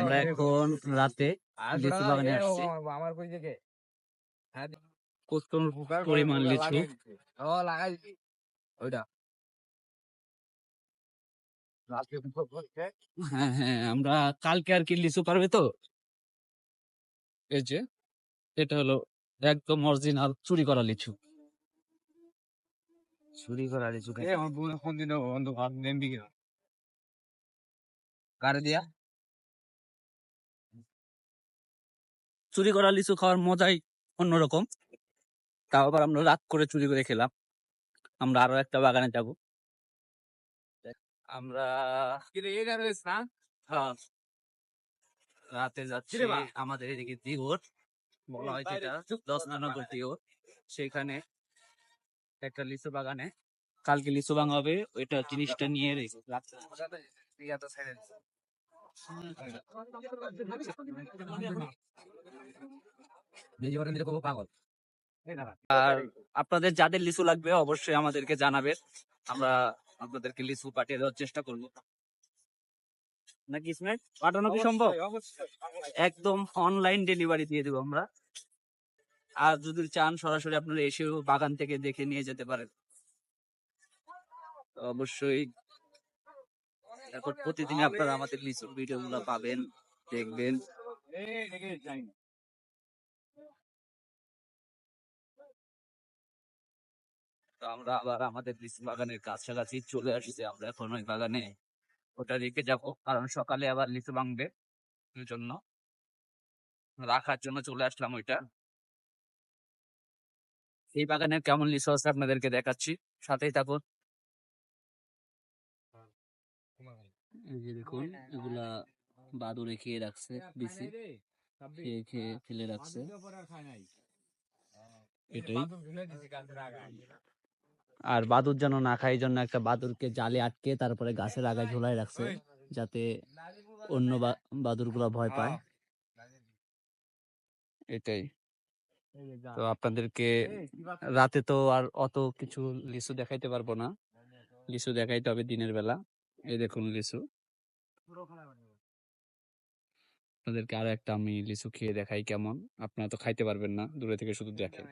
আমরা এখন রাতে লিচু বাগানে আসছি। প্রচুর পরিমাণ লিচু। হ্যাঁ হ্যাঁ, আমরা কালকে আর কি লিচু পারবে তো। এই যে এটা হলো একদম অরিজিনাল চুরি করা লিচু। চুরি করা লিচু কার দিয়া চুরি করা লিচু খাওয়ার মজাই অন্যরকম। তাও আবার আমরা রাত করে চুরি করে খেলাম। আমরা আরো একটা বাগানে যাব। আমরা হ্যাঁ, রাতে যাচ্ছি আমাদের এদিকে দিওর বলা হয় যেটা 10 নম্বর দিওর। সেখানে একটা লিচু বাগানে কালকে লিচু ভাঙা হবে, ওইটা জিনিসটা নিয়ে আর আপনাদের যাদের লিচু লাগবে অবশ্যই আমাদেরকে জানাবেন, আমরা আপনাদেরকে লিচু পাঠিয়ে দেওয়ার চেষ্টা করবো। নাকি স্মার্ট পাঠানো কি সম্ভব? একদম অনলাইন ডেলিভারি দিয়ে দেবো আমরা। আর যদি চান সরাসরি আপনারা এসেও বাগান থেকে দেখে নিয়ে যেতে পারেন। অবশ্যই এখন প্রতিদিন আপনারা আমাদের লিচুর ভিডিও গুলো পাবেন, দেখবেন। তো আমরা আবার আমাদের লিচু বাগানের কাছাকাছি চলে আসছি। আমরা এখন ওই বাগানে ওটা রেখে যাবো, কারণ সকালে আবার লিচু ভাঙবে, ওই জন্য রাখার জন্য চলে আসলাম ওইটা। এই বাগানের কেমন লিচু আছে আপনাদেরকে দেখাচ্ছি, সাথেই থাকুন। এই যে দেখুন, এগুলা বাদুড়ে খেয়ে রাখছে, বিসি খেয়ে খেয়ে ফেলে রাখছে। এটাই। আর বাদুর যেন না খায়, এই জন্য একটা বাদুরকে জালে আটকে তারপরে গাছের আগায় ঝুলাই রাখছে, যাতে অন্য বাদুর গুলা ভয় পায়। এটাই। তো আপনাদেরকে রাতে তো আর অত কিছু লিচু দেখাইতে পারবো না, লিচু দেখাইতে হবে দিনের বেলা। এই দেখুন লিচু, আপনাদেরকে আরো একটা আমি লিচু খেয়ে দেখাই কেমন। আপনারা তো খাইতে পারবেন না, দূরে থেকে শুধু দেখেন।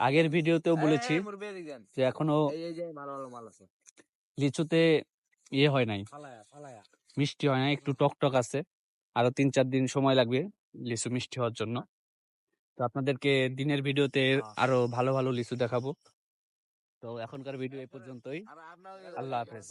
আগের ভিডিওতেও বলেছি যে এখনো লিচুতে ইয়ে হয় নাই, মিষ্টি হয় নাই, একটু টক টক আছে। আরো 3-4 দিন সময় লাগবে লিচু মিষ্টি হওয়ার জন্য। তো আপনাদেরকে দিনের ভিডিওতে আরো ভালো ভালো লিচু দেখাবো। তো এখনকার ভিডিও এই পর্যন্তই। আল্লাহ হাফেজ।